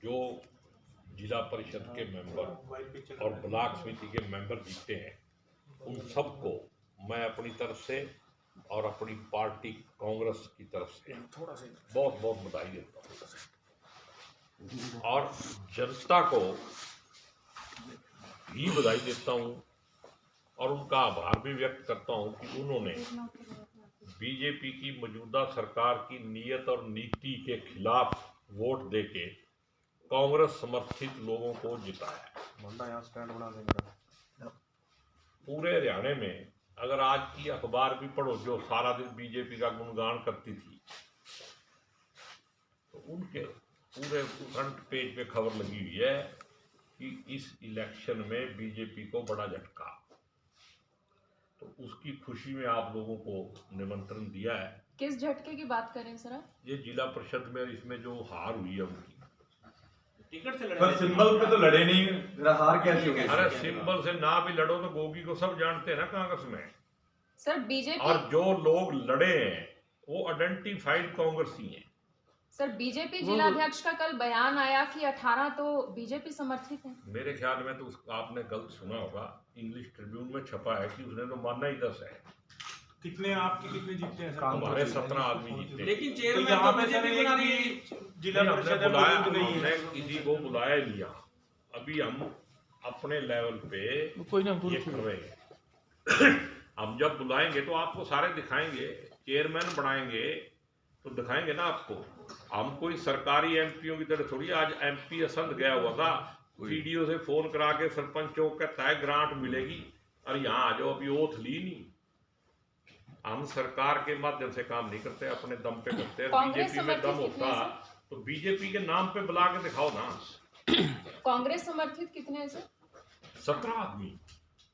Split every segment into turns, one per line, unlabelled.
जो जिला परिषद के मेंबर और ब्लॉक समिति के मेंबर जीते हैं, उन सबको मैं अपनी तरफ से और अपनी पार्टी कांग्रेस की तरफ से बहुत बहुत बधाई देता हूँ और जनता को भी बधाई देता हूँ और उनका आभार भी व्यक्त करता हूँ कि उन्होंने बीजेपी की मौजूदा सरकार की नीयत और नीति के खिलाफ वोट देके कांग्रेस समर्थित लोगों को जिताया। पूरे हरियाणा में अगर आज की अखबार भी पढ़ो जो सारा दिन बीजेपी का गुणगान करती थी, तो उनके पूरे फ्रंट पेज पे खबर लगी हुई है कि इस इलेक्शन में बीजेपी को बड़ा झटका। तो उसकी खुशी में आप लोगों को निमंत्रण दिया है।
किस झटके की बात करें सर आप?
ये जिला परिषद में इसमें जो हार हुई है उनकी
टिकट से लड़े, सिंबल पे तो लड़े नहीं, हार कैसे हो गई?
अरे सिंबल से ना भी लड़ो तो गोगी को सब जानते हैं ना कांग्रेस में।
सर बीजेपी
और जो लोग लड़े हैं वो आइडेंटिफाइड कांग्रेसी हैं।
सर बीजेपी जिलाध्यक्ष का कल बयान आया कि 18 तो बीजेपी समर्थित है।
मेरे ख्याल में तो आपने गलत सुना होगा, इंग्लिश ट्रिब्यून में छपा है कि उसने तो मानना ही 10 है।
कितने आपके कितने जीते हैं सर?
हमारे 17 आदमी जीते।
लेकिन
तो
चेयरमैन
यहाँ
तो
पे सर
बीजेपी बना रही है।
जिला परिषद है,
बुलाया
मौजूद नहीं है।
हमने किसी को बुलाया लिया, अभी हम अपने लेवल पे ये कर रहे हैं। हम जब बुलाएंगे तो आपको सारे दिखाएंगे, चेयरमैन बनाएंगे तो दिखाएंगे ना आपको। हम कोई सरकारी एमपीओ की तरह थोड़ी, आज एमपी असंध गया हुआ था, वीडियो से फोन करा के सरपंचों का तय ग्रांट मिलेगी और यहाँ आ जाओ, अभी ओथ ली नहीं। हम सरकार के माध्यम से काम नहीं करते, अपने दम पे करते हैं। बीजेपी में दम होता तो बीजेपी के नाम पे बुला के दिखाओ ना।
कांग्रेस समर्थित कितने हैं सर?
17 आदमी।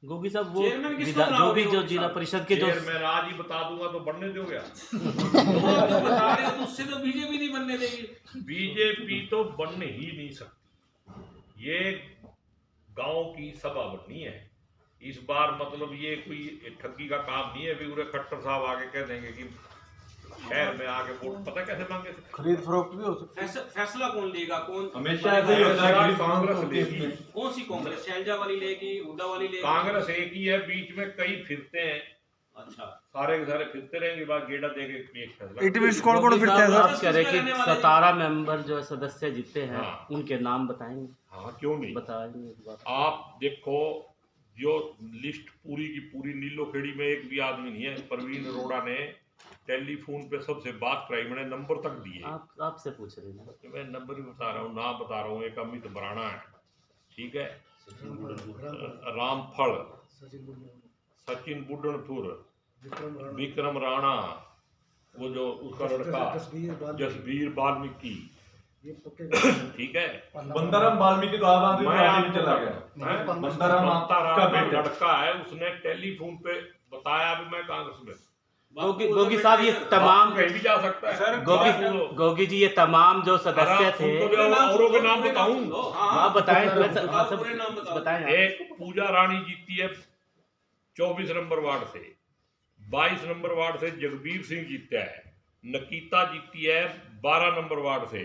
गोगी साहब वो जो भी जो जिला परिषद के जो
मैं आज ही बता दूंगा तो बनने दोगे?
बता रहे हो तो उससे तो बीजेपी नहीं बनने देगी।
बीजेपी तो बन ही नहीं सकती। ये गांव की सभा बननी है इस बार। मतलब ये कोई ठगी का काम नहीं है। पूरे खट्टर साहब आगे कह देंगे कि शहर में आगे वोट पता कैसे मांगे,
खरीद फरोख्त भी हो सकती है।
फैसला कौन लेगा? कौन
हमेशा ऐसा ही होता है कि
कांग्रेस लेगी।
कौन सी कांग्रेस? शैलजा वाली लेगी, हुड्डा वाली लेगी?
कांग्रेस एक ही है, बीच में कई फिरते हैं।
अच्छा,
सारे के सारे फिरते रहेंगे, बाद गेड़ा देके एक फैसला।
कौन फिरते हैं
आप कह रहे कि 17 मेंबर जो सदस्य जीते हैं,
हाँ।
उनके नाम बताएंगे?
हाँ क्यों नहीं,
बताएंगे एक बार।
आप देखो जो लिस्ट पूरी की पूरी नीलोखेड़ी में एक भी आदमी नहीं है। प्रवीण अरोड़ा ने टेलीफोन पे सबसे बात कराई, मैंने नंबर तक दिए।
आपसे पूछ रहे हैं,
मैं नंबर ही बता रहा हूँ, नाम बता रहा हूँ। एक अमित बराना है, ठीक है, रामफल, सचिन बुड्ढनपुर, विक्रम राणा, वो जो उसका लड़का जसबीर वाल्मीकि, ठीक है,
बंदाराम वाल्मीकि तो आबादी में चला गया। बंदाराम का
लड़का है, उसने टेलीफोन पे बताया भी मैं कांग्रेस में।
गोगी साहब ये तमाम
कहीं भी जा सकता है
सर। गोगी जी ये तमाम जो सदस्य थे,
औरों के नाम बताऊं?
हाँ बताएं,
बताएं।
एक पूजा रानी जीती है 24 नंबर वार्ड से, 22 नंबर वार्ड से जगबीर सिंह जीता है, नकीता जीती है 12 नंबर वार्ड से,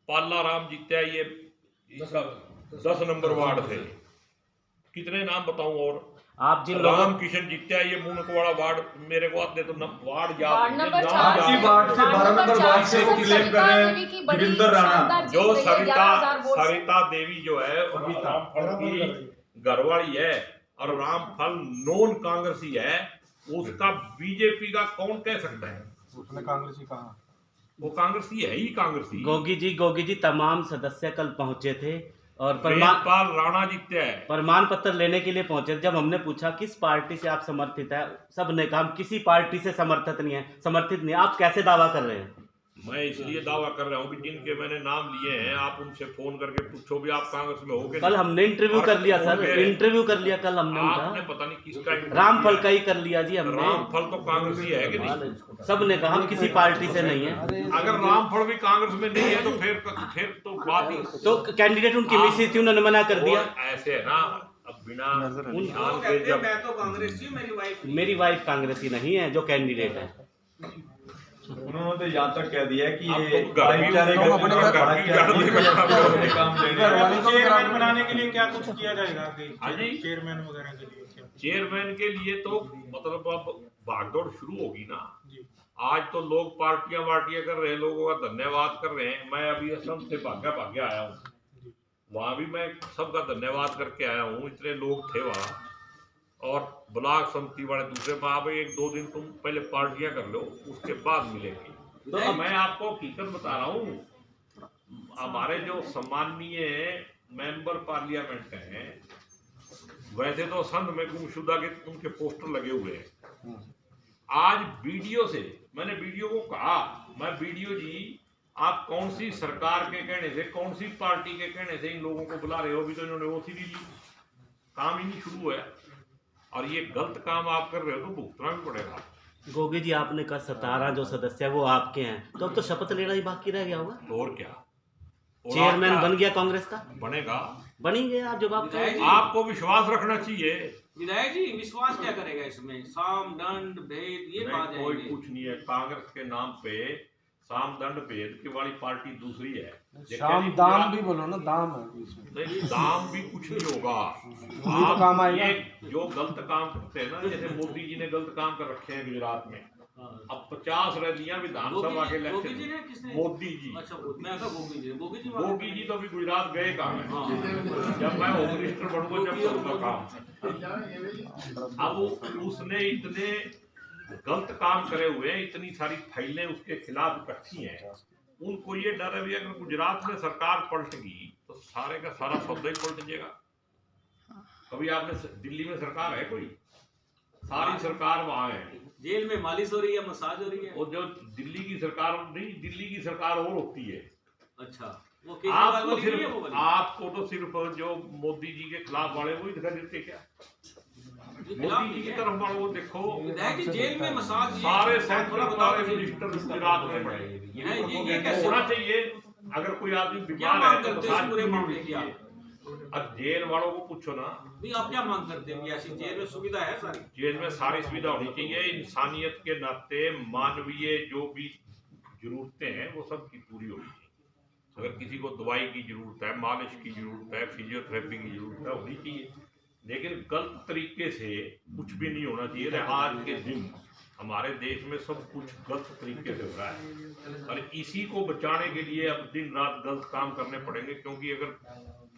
पाला राम जीता है ये 10 नंबर वार्ड से। कितने नाम बताऊं? और
आप जिन
राम किशन जीता है ये मुनकवाड़ा वार्ड, मेरे को आते तो वार्ड
वार्ड नंबर 4
आपकी वार्ड से 12 नंबर वार्ड से क्लेम कर रहे हैं गिरिंदर राणा।
जो सरिता देवी जो है रामफल की घरवाली है और रामफल नॉन कांग्रेसी है, उसका बीजेपी का कौन कह सकता है?
उसने कांग्रेसी कहा,
वो कांग्रेसी है ही कांग्रेसी।
गोगी जी तमाम सदस्य कल पहुंचे थे और
वेदपाल राणा जीते हैं,
प्रमाण पत्र लेने के लिए पहुंचे। जब हमने पूछा किस पार्टी से आप समर्थित है, सब ने कहा हम किसी पार्टी से समर्थित नहीं। आप कैसे दावा कर रहे हैं?
मैं इसलिए दावा कर रहा हूँ कि जिनके मैंने नाम लिए हैं, आप उनसे फोन करके पूछो भी आप कांग्रेस में हो गए।
कल हमने इंटरव्यू कर लिया सर, इंटरव्यू कर लिया कल हमने।
आपने पता नहीं किसका
रामफल का ही कर लिया जी हमने।
रामफल तो कांग्रेसी है कि नहीं?
सब ने कहा हम किसी पार्टी से नहीं है।
अगर रामफल भी कांग्रेस में नहीं है तो फिर तो बात ही
तो कैंडिडेट उनकी मिसेज थी, उन्होंने मना कर दिया।
ऐसे है ना, अब बिना ध्यान के जब
मैं तो कांग्रेसी हूं, मेरी वाइफ
कांग्रेसी नहीं है जो कैंडिडेट है।
उन्होंने तो यहाँ तक कह दिया कि
अब
ये
तुम घर की-
भाईचारे
तुम
का
अपने
दिन है,
घर की
भाईचारे
गाड़ी
का
का
अपने काम लेने
घर
हैं।
वाले को
चेयरमैन बनाने के लिए क्या कुछ किया जाएगा
हाँ जी।
चेयरमैन वगैरह के लिए क्या?
चेयरमैन के लिए तो मतलब अब भागदौड़ शुरू होगी ना।
जी
आज तो लोग पार्टियां कर रहे हैं, लोगों का धन्यवाद कर रहे हैं। मैं अभी असम से भाग्य आया हूँ, वहां भी मैं सबका धन्यवाद करके आया हूँ। इतने लोग थे वहाँ, और ब्लॉक समिति वाले दूसरे बाब 1-2 दिन तुम पहले पार्टियां कर लो, उसके बाद मिलेंगे। तो मैं आपको हकीकत बता रहा हूँ, हमारे जो सम्माननीय मेंबर पार्लियामेंट हैं, वैसे तो संघ में गुमशुदा के उनके पोस्टर लगे हुए हैं। आज वीडियो से मैंने वीडियो को कहा, मैं वीडियो जी आप कौन सी सरकार के कहने से, कौन सी पार्टी के कहने से इन लोगों को बुला रहे हो? अभी तो इन्होंने ओसीडी ली, काम ही नहीं शुरू हुआ है, और ये गलत काम आप कर रहे हो तो भुगतना भी पड़ेगा।
गोगी जी, आपने कहा 17 जो सदस्य है वो आपके हैं, तो अब तो शपथ लेना ही बाकी रह गया होगा।
तो और क्या, और
चेयरमैन
आपका
बन गया कांग्रेस का,
बनेगा।
बन ही गया। आप जवाब
विधायक जी,
आपको विश्वास रखना चाहिए।
विधायक जी विश्वास क्या करेगा इसमें? साम दंड भेद ये कहा
नहीं, कोई
जाएंगे।
कुछ नहीं है। कांग्रेस के नाम पे साम दंड भेद की वाली पार्टी दूसरी है।
शाम दाम भी बोलो ना, दाम है बीच में।
नहीं, दाम भी कुछ नहीं होगा।
वही तो काम आएगा।
ये जो गलत काम करते हैं ना, जैसे मोदी जी ने गलत काम कर रखे हैं गुजरात में, अब 50 रैलियां विधानसभा के
गोगी जी ने
इलेक्शन।
किसने?
मोदी जी,
अच्छा, मैं कहा गोगी जी
गोगी जी तो अभी गुजरात गए कहाँ हैं?
हाँ।
जब मैं होम मिनिस्टर बनूंगा जब करूंगा काम। अब उसने इतने गलत काम करे हुए हैं, इतनी सारी फाइलें उसके खिलाफ इकट्ठी हैं, उनको ये डर है भी अगर गुजरात में सरकार पलट गई तो सारे का सारा सौदा ही पलट जाएगा। कभी आपने दिल्ली में सरकार है कोई? सारी सरकार वहां है।
जेल में मालिश हो रही है, मसाज हो रही है।
और जो दिल्ली की सरकार नहीं, दिल्ली की सरकार और होती है।
अच्छा, वो केजरीवाल
आपको
वाली नहीं है वो
सिर्फ
वाली?
आपको तो सिर्फ जो मोदी जी के खिलाफ वाले वो ही दिखाई देते क्या? मोदी जी की तरफ वालों को देखो,
विधायक जी जेल में मसाज ये-
सारे
थोड़ा
सेंट्रल
बताओ
वाले
मुझे।
मिनिस्टर गुजरात में पड़े।
ये कैसे
होना चाहिए। अगर कोई आदमी
क्या
बीमार
मांग
है तो
करते हैं इस
मसाज
पूरे
की
मामले
ड्यूटी
की
है।
आप?
अब जेल वालों को पूछो ना,
नहीं, आप क्या मांग करते हैं कि ऐसी जेल में सुविधा है सारी?
जेल में सारी सुविधा होनी चाहिए। इंसानियत के नाते मानवीय जो भी जरूरतें हैं वो सब की पूरी होनी चाहिए। अगर किसी को दवाई की जरूरत है, मालिश की जरूरत है, फिजियोथेरेपी की जरूरत है, होनी चाहिए। लेकिन गलत तरीके से कुछ भी नहीं होना चाहिए। आज के दिन हमारे देश में सब कुछ गलत तरीके से हो रहा है, और इसी को बचाने के लिए अब दिन रात गलत काम करने पड़ेंगे। क्योंकि अगर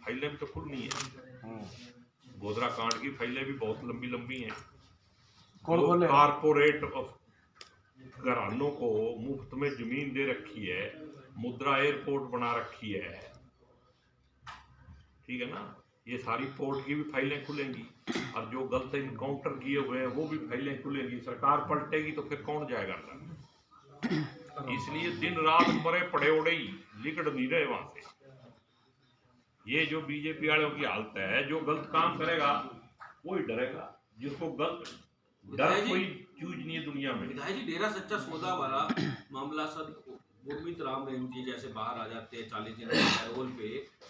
फाइलें भी तो खुलनी है, गोधरा कांड की फाइलें भी बहुत लंबी लंबी हैं।
कौन खोले?
कारपोरेट घरानों को मुफ्त में जमीन दे रखी है, मुद्रा एयरपोर्ट बना रखी है, ठीक है ना। ये सारी पोर्ट की भी फाइलें खुलेंगी, और जो गलत इनकाउंटर किए हुए हैं वो भी फाइलें खुलेंगी। सरकार पलटेगी तो फिर कौन जाएगा अंदर? इसलिए दिन रात मरे पड़े उड़े ही लिकड़ नहीं रहे वहां से। ये जो बीजेपी वालों की हालत है, जो गलत काम करेगा वही डरेगा। जिसको गलत डर कोई चीज नहीं है दुनिया में।
विधायक जी, डेरा सच्चा सौदा वाला मामला सर, गुरमीत राम रहीम जी जैसे बाहर आ जाते हैं 40 दिन पैरोल पे,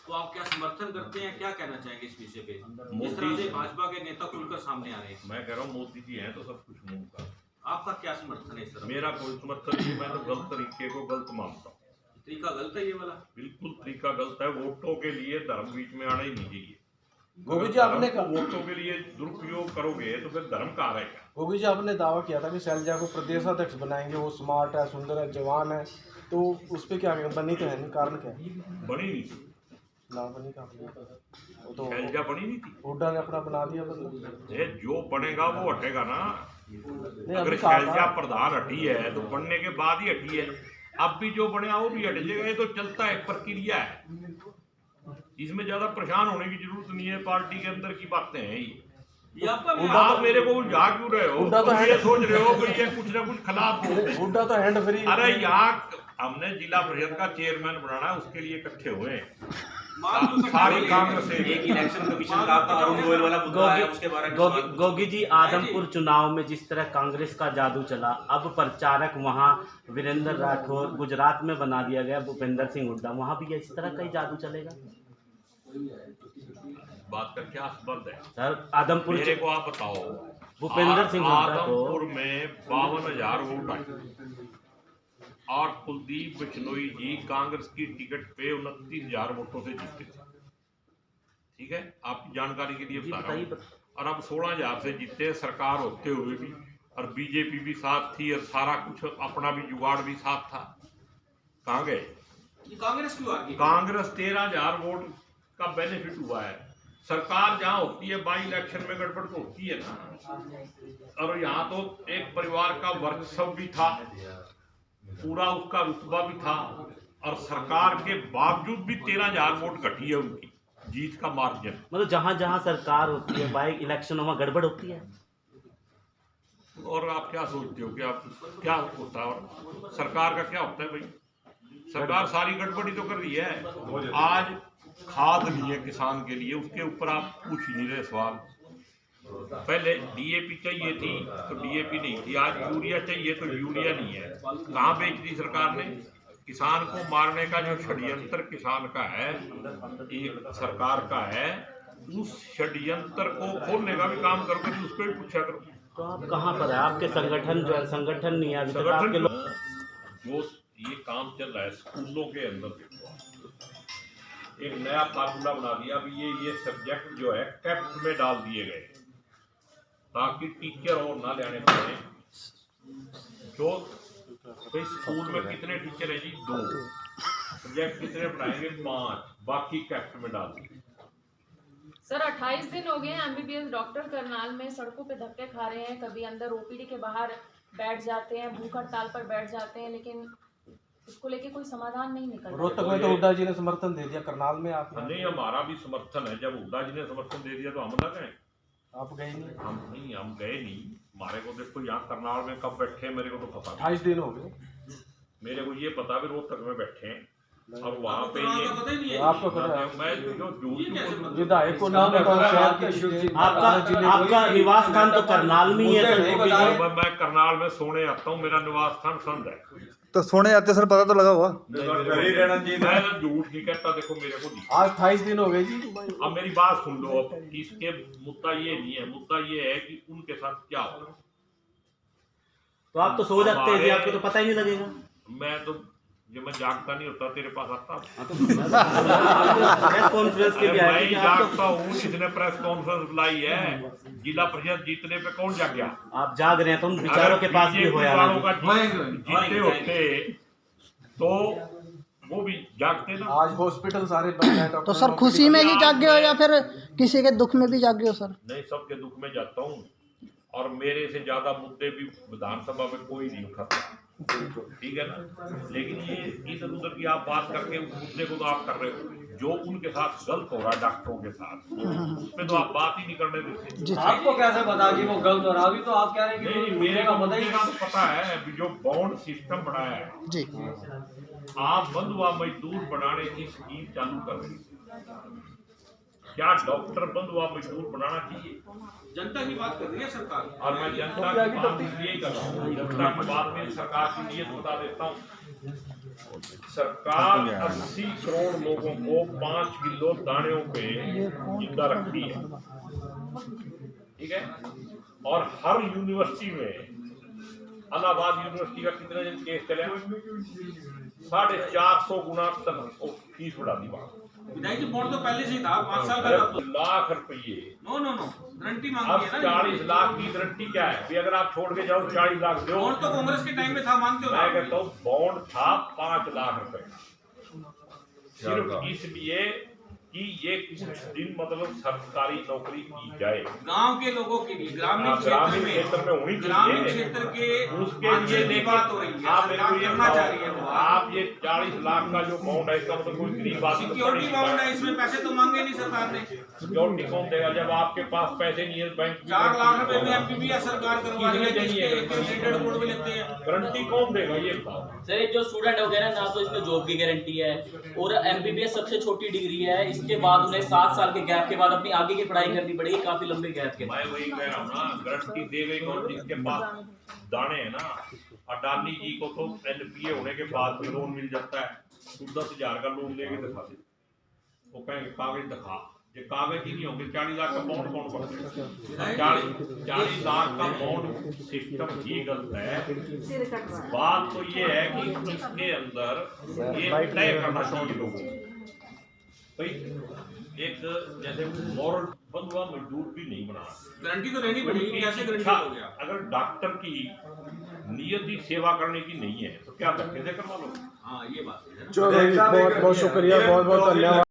तो आप क्या समर्थन करते हैं? क्या कहना चाहेंगे इस विषय पे? जिस तरह से भाजपा के नेता खुलकर सामने आ रहे हैं।
मैं कह रहा हूँ मोदी जी हैं तो सब कुछ मुंह का।
आपका क्या समर्थन है इस तरह?
मेरा कोई समर्थन नहीं। मैं तो गलत तरीके को गलत मानता हूँ।
तरीका गलत है ये वाला?
बिल्कुल तरीका गलत है। वोटों के लिए धर्म बीच में आना ही नहीं चाहिए।
गोगी जी,
अगर
आपने
धर्म को वोटों के लिए दुरुपयोग करोगे तो फिर धर्म कहाँ रहेगा?
गोगी जी, आपने दावा किया था कि शैलजा को प्रदेशाध्यक्ष बनाएंगे, वो स्मार्ट है, सुंदर है, जवान है, तो उस पर क्या बनी तो है नहीं? कारण क्या है?
बनी नहीं थी।
ना बनी का वो तो
शैलजा बनी नहीं थी।
हुड्डा ने अपना बना दिया बंदा।
ये जो बनेगा वो हटेगा ना।
नहीं,
अगर
अभी कहा
शैलजा
था।
प्रधान हटी है तो बनने के बाद ही हटी है। अब भी जो बने वो भी हट जाएगा। ये तो चलता है, प्रक्रिया है। इसमें ज्यादा परेशान होने की जरूरत नहीं है। पार्टी के अंदर की बातें हैं ये। आप मेरे को उलझा क्यों रहे हो?
हुड्डा तो
तुम
है।
ये सोच रहे हो कि ये कुछ ना कुछ खिलाफ बोलते हैं।
हुड्डा तो हैंड फ्री।
अरे यहाँ हमने जिला परिषद का चेयरमैन बनाना है, उसके लिए इकट्ठे हुए हैं सारी कांग्रेस।
एक इलेक्शन कमीशन का आपका अरुण गोयल वाला मुद्दा है, उसके बारे में सवाल पूछो।
गोगी जी, आदमपुर चुनाव में जिस तरह कांग्रेस का जादू चला, अब प्रचारक वहां वीरेंद्र राठौर, गुजरात में बना दिया गया भूपेंद्र सिंह हुड्डा, वहां भी इस तरह का ही जादू चलेगा?
बात का क्या संबंध है
सर, आदमपुर
मेरे को आप बताओ।
भूपेंद्र सिंह हुड्डा को
आदमपुर में 52,000 वोट आए। और कुलदीप बिश्नोई जी कांग्रेस की टिकट पे 29,000 वोटों से जीते थे। ठीक है, आपकी जानकारी के लिए बता रहा हूँ। और अब 16,000 से जीते सरकार होते हुए भी, और बीजेपी भी साथ थी और सारा कुछ अपना भी जुगाड़ भी साथ था। कहाँ गए?
कांग्रेस क्यों आ गई?
कांग्रेस 13,000 वोट का बेनिफिट हुआ है। सरकार जहाँ होती है बाई इलेक्शन में गड़बड़ तो होती है ना। और यहाँ तो एक परिवार का वर्चस्व भी था, पूरा उसका रुतबा भी था, और सरकार के बावजूद भी 13,000 वोट घटी है उनकी जीत का मार्जिन।
मतलब जहाँ जहाँ सरकार होती है बाई इलेक्शन में गड़बड़ होती है।
और आप क्या सोचते हो कि आप क्या होता है, और सरकार का क्या होता है भाई? सरकार सारी गड़बड़ी तो कर रही है। आज खाद नहीं है किसान के लिए, उसके ऊपर आप पूछ ही नहीं रहे सवाल। पहले डीएपी चाहिए थी तो डीएपी नहीं थी, आज यूरिया चाहिए तो यूरिया नहीं है। कहाँ बेच दी सरकार ने? किसान को मारने का जो षड्यंत्र किसान का है, एक सरकार का है, उस षड्यंत्र को खोलने का भी काम करो, कि उसको भी पूछा करो।
तो आप कहाँ पर है? आपके संगठन जो है, संगठन नहीं है अभी तक आपके
संगठन
लोग।
जो ये काम चल रहा है स्कूलों के अंदर, एक नया फार्मूला बना दिया। अभी ये सब्जेक्ट जो है कैप्ट में डाल दिए गए, ताकि टीचर और ना लेने पड़े। जो भाई स्कूल में कितने टीचर हैं जी? 2। सब्जेक्ट कितने पढ़ाएंगे? 5, बाकी कैप्ट में डाल दिए।
सर 28 दिन हो गए हैं एमबीबीएस डॉक्टर करनाल में सड़कों पे धक्के खा रहे हैं, कभी अंदर ओपीडी के बाहर बैठ जाते हैं, भूख हड़ताल पर बैठ जाते हैं, लेकिन इसको लेके कोई समाधान नहीं निकल रहा।
रोहतक में तो हुड्डा जी ने समर्थन दे दिया, करनाल में आप
नहीं, हमारा भी समर्थन है। जब हुड्डा जी ने समर्थन दे दिया तो हम ना गए?
आप गए नहीं?
हम गए नहीं। हमारे को देखो यहाँ करनाल में कब बैठे मेरे को तो पता नहीं।
28 दिन हो गए।
मेरे को ये पता भी रोहतक में बैठे हैं, और वहाँ पे
पता ही नहीं है।
आपको पता है?
मैं जो
विधायक को नाम बताओ शहर की।
आपका निवास स्थान तो करनाल में ही है सर।
मैं करनाल में सोने आता हूँ, मेरा निवास स्थान संध है।
तो सोने आते सर पता तो लगा हुआ।
मैं झूठ नहीं कहता, देखो मेरे को नहीं।
आज 28 दिन हो गए जी।
अब मेरी बात सुन लो। अब इसके मुद्दा ये नहीं है, मुद्दा ये है कि उनके साथ क्या होगा।
तो आप तो सो जाते हैं जी, आपको तो पता ही नहीं लगेगा।
मैं तो जब मैं जागता नहीं होता तेरे पास आता।
प्रेस कॉन्फ्रेंस के भी
मैं जागता हूँ, जिसने प्रेस कॉन्फ्रेंस बुलाई है। जिला परिषद जीतने पे कौन जाग गया?
आप जाग रहे हैं तो उन विचारों के पास भी हो
जीते होते तो वो भी जागते ना।
आज हॉस्पिटल सारे बंद हैं।
तो सर खुशी में ही जागे हो या फिर किसी के दुख में भी जागे हो सर?
नहीं, सबके दुख में जाता हूँ, और मेरे से ज्यादा मुद्दे भी विधानसभा में कोई नहीं उठाता। ठीक है ना। लेकिन ये इधर उधर की आप बात करके उस मुद्दे को तो आप कर रहे हो, जो उनके साथ गलत हो रहा है डॉक्टरों के साथ, उसमें तो आप बात ही नहीं करने देते।
आपको कैसे पता कि वो गलत हो रहा? अभी तो आप कह रहे हैं कि
मेरे को मुद्दे का तो पता है। जो बॉन्ड सिस्टम बनाया है
जी,
आप बंधुआ मजदूर बनाने की स्कीम चालू कर रही है। क्या डॉक्टर बंधुआ मजदूर बनाना चाहिए?
जनता की बात कर रही है सरकार,
और मैं जनता की बात इसलिए कर रहा हूँ, जनता की बात में सरकार की नीयत बता देता हूँ। सरकार 80 करोड़ लोगों को 5 किलो दानों पे जिंदा रखती है। ठीक है। और हर यूनिवर्सिटी में, इलाहाबाद यूनिवर्सिटी का कितने दिन केस चले? 450 गुना तक फीस बढ़ा दी।
विधायक जी बॉन्ड तो पहले से ही था, 5 साल का।
1 लाख रुपये।
नो गारंटी मांगी
अब
है ना।
40 लाख की गारंटी क्या है? भी अगर आप छोड़ के जाओ 40 लाख दो।
बॉन्ड तो कांग्रेस के टाइम में था, मानते हो?
मैं कहता हूँ बॉन्ड था 5 लाख रुपए, सिर्फ इसलिए कि ये कुछ दिन मतलब सरकारी नौकरी की जाए
गांव के लोगों के लिए, ग्रामीण
क्षेत्र में होनी चाहिए।
ग्रामीण क्षेत्र के
उसके लिए
बात हो रही है।
आप मेरे को ये
करना चाह रही है।
आप ये 40 लाख का जो बॉन्ड है, इसका मतलब कोई गरीब आदमी
सिक्योरिटी बॉन्ड है, इसमें पैसे तो मांगे नहीं सरकार ने।
सिक्योरिटी कौन देगा जब आपके पास पैसे नहीं है? बैंक
4 लाख रुपए में एमबीबीएस सरकार करवा रही है, 1.5 करोड़ भी लेते हैं।
गारंटी कौन देगा ये बताओ?
सर जो स्टूडेंट वगैरह ना तो इसमें जॉब की गारंटी है, और एमबीबीएस सबसे छोटी डिग्री है। इसके बाद उन्हें 7 साल के गैप के बाद अपनी आगे की पढ़ाई करनी पड़ेगी, काफी लंबे गैप के।
मैं वही कह रहा हूँ ना, गारंटी दे गई कौन? जिसके पास दाने है ना। अडानी जी को तो एनपीए होने के बाद लोन मिल जाता है। 10,000 का लोन लेके दिखा दे, वो कहेंगे कागज दिखा, जो कागज ही नहीं होंगे 40 लाख का बॉन्ड कौन करता है? 40 लाख का बॉन्ड सिस्टम ही गलत है। बात तो ये है कि इसके अंदर ये तय करना चाहिए लोगों को भाई एक जैसे मॉरल बंधुआ मजदूर भी नहीं बना,
गारंटी तो लेनी पड़ेगी। कैसे गारंटी हो गया?
अगर डॉक्टर की नियत ही सेवा करने की नहीं है तो क्या धक्के से करवा लो?
हाँ ये बात है।
चलो बहुत बहुत शुक्रिया, बहुत बहुत धन्यवाद।